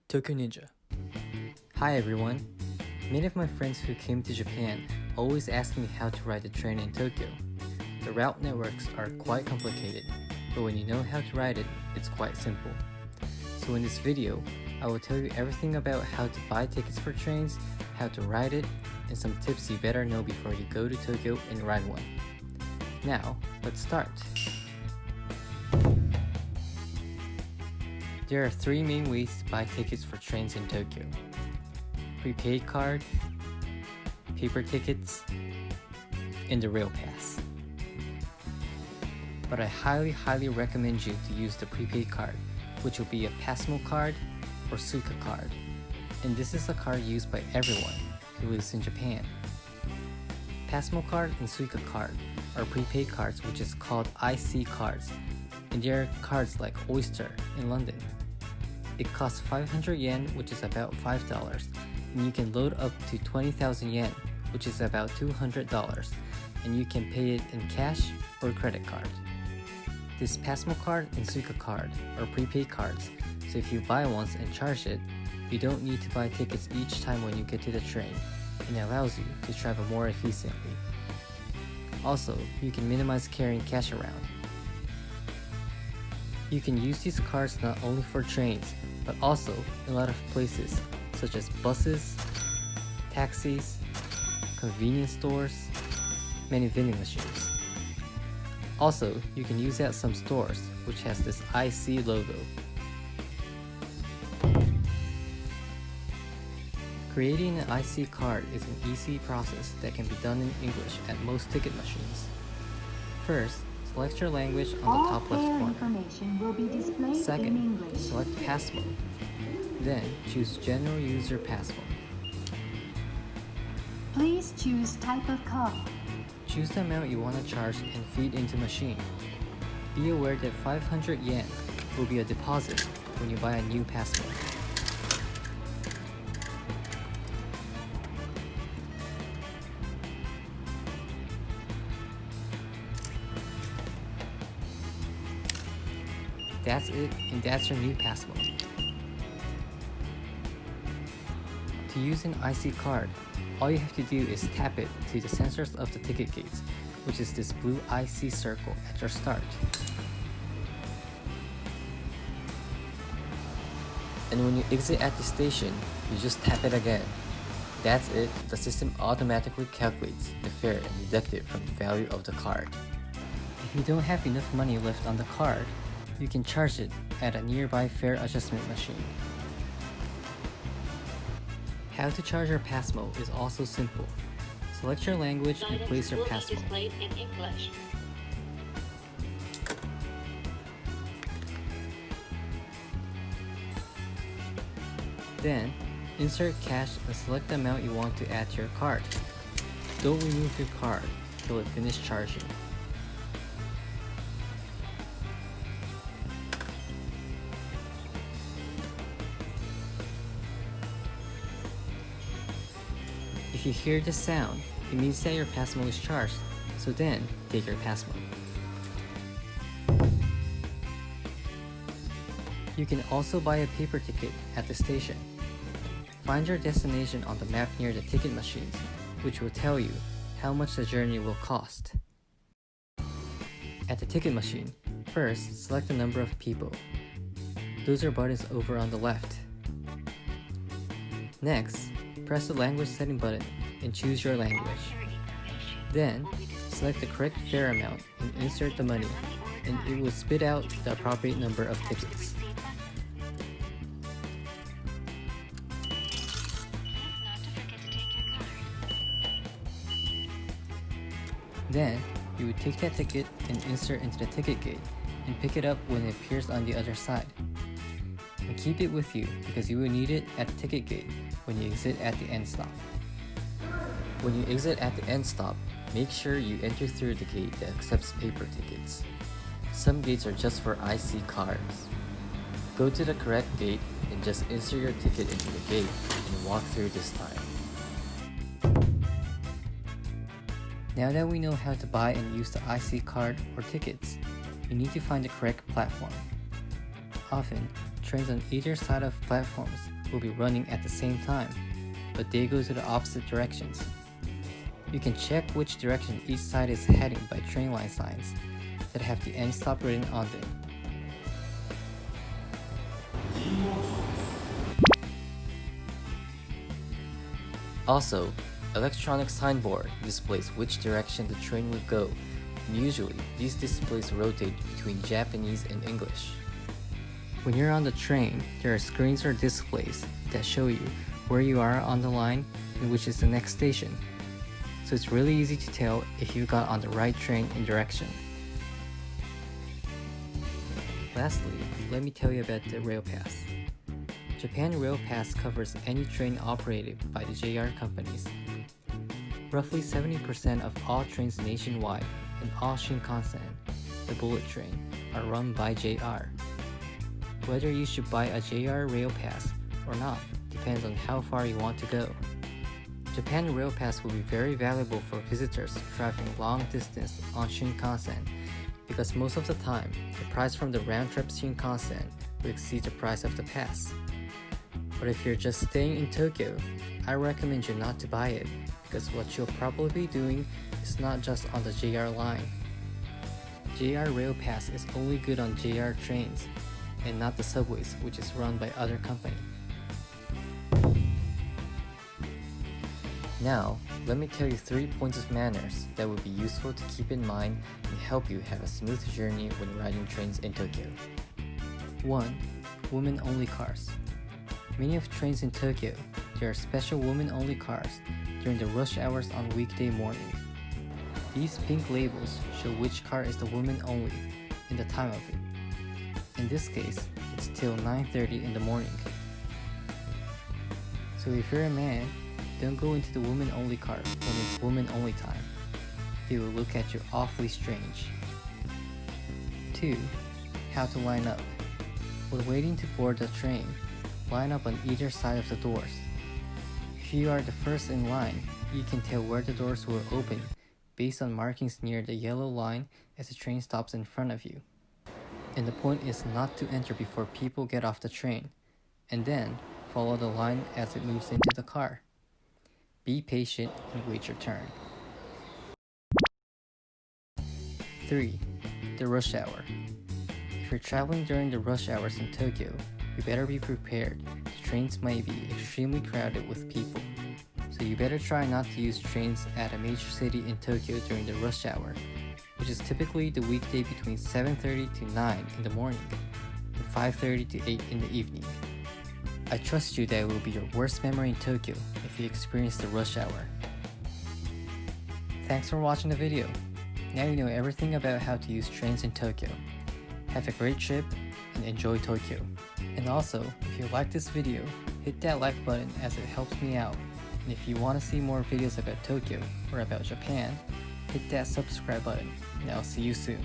Tokyo Ninja. Hi everyone. Many of my friends who came to Japan always ask me how to ride the train in Tokyo. The route networks are quite complicated, but when you know how to ride it, it's quite simple. So in this video, I will tell you everything about how to buy tickets for trains, how to ride it, and some tips you better know before you go to Tokyo and ride one. Now, let's start. There are three main ways to buy tickets for trains in Tokyo: prepaid card, paper tickets, and the rail pass. But I highly recommend you to use the prepaid card, which will be a PASMO card or Suica card. And this is a card used by everyone who lives in Japan. PASMO card and Suica card are prepaid cards, which is called IC cards, and they are cards like Oyster in London. It costs 500 yen, which is about $5, and you can load up to 20,000 yen, which is about $200, and you can pay it in cash or credit card. This PASMO card and Suica card are prepaid cards, so if you buy once and charge it, you don't need to buy tickets each time when you get to the train, and it allows you to travel more efficiently. Also, you can minimize carrying cash around. You can use these cards not only for trains, but also in a lot of places, such as buses, taxis, convenience stores, many vending machines. Also, you can use it at some stores, which has this IC logo. Creating an IC card is an easy process that can be done in English at most ticket machines. First, select your language on the top left corner. Second, select PASMO. Then choose General User PASMO. Please choose type of card. Choose the amount you want to charge and feed into machine. Be aware that 500 yen will be a deposit when you buy a new PASMO. That's it, and that's your new PASMO. To use an IC card, all you have to do is tap it to the sensors of the ticket gates, which is this blue IC circle at your start. And when you exit at the station, you just tap it again. That's it, the system automatically calculates the fare and deducts it from the value of the card. If you don't have enough money left on the card, you can charge it at a nearby fare adjustment machine. How to charge your PASMO is also simple. Select your language and place your PASMO. Then, insert cash and select the amount you want to add to your card. Don't remove your card till it finishes charging. If you hear the sound, it means that your PASMO is charged, so then take your PASMO. You can also buy a paper ticket at the station. Find your destination on the map near the ticket machines, which will tell you how much the journey will cost. At the ticket machine, first select the number of people. Those are buttons over on the left. Next, press the language setting button and choose your language. Then, select the correct fare amount and insert the money, and it will spit out the appropriate number of tickets. Then, you would take that ticket and insert into the ticket gate and pick it up when it appears on the other side. And keep it with you because you will need it at the ticket gate when you exit at the end stop. When you exit at the end stop, make sure you enter through the gate that accepts paper tickets. Some gates are just for IC cards. Go to the correct gate and just insert your ticket into the gate and walk through this time. Now that we know how to buy and use the IC card or tickets, you need to find the correct platform. Often, trains on either side of platforms will be running at the same time, but they go to the opposite directions. You can check which direction each side is heading by train line signs that have the end stop written on them. Also, electronic signboard displays which direction the train will go, and usually these displays rotate between Japanese and English. When you're on the train, there are screens or displays that show you where you are on the line and which is the next station, so it's really easy to tell if you got on the right train and direction. Lastly, let me tell you about the Rail Pass. Japan Rail Pass covers any train operated by the JR companies. Roughly 70% of all trains nationwide and all Shinkansen, the bullet train, are run by JR. Whether you should buy a JR Rail Pass or not depends on how far you want to go. Japan Rail Pass will be very valuable for visitors traveling long distance on Shinkansen because most of the time, the price from the round-trip Shinkansen will exceed the price of the pass. But if you're just staying in Tokyo, I recommend you not to buy it because what you'll probably be doing is not just on the JR line. JR Rail Pass is only good on JR trains and not the subways, which is run by other company. Now, let me tell you 3 points of manners that would be useful to keep in mind and help you have a smooth journey when riding trains in Tokyo. 1. Women-only cars. Many of trains in Tokyo, there are special women-only cars during the rush hours on weekday morning. These pink labels show which car is the women-only and the time of it. In this case, it's till 9:30 in the morning. So if you're a man, don't go into the women-only car when it's women-only time. They will look at you awfully strange. 2. How to line up. When waiting to board the train, line up on either side of the doors. If you are the first in line, you can tell where the doors will open based on markings near the yellow line as the train stops in front of you. And the point is not to enter before people get off the train, and then follow the line as it moves into the car. Be patient and wait your turn. 3. The rush hour. If you're traveling during the rush hours in Tokyo, you better be prepared. The trains might be extremely crowded with people, so you better try not to use trains at a major city in Tokyo during the rush hour, which is typically the weekday between 7:30 to 9 in the morning and 5:30 to 8 in the evening. I trust you that it will be your worst memory in Tokyo if you experience the rush hour. Thanks for watching the video. Now you know everything about how to use trains in Tokyo. Have a great trip and enjoy Tokyo. And also, if you like this video, hit that like button as it helps me out. And if you want to see more videos about Tokyo or about Japan, hit that subscribe button, and I'll see you soon.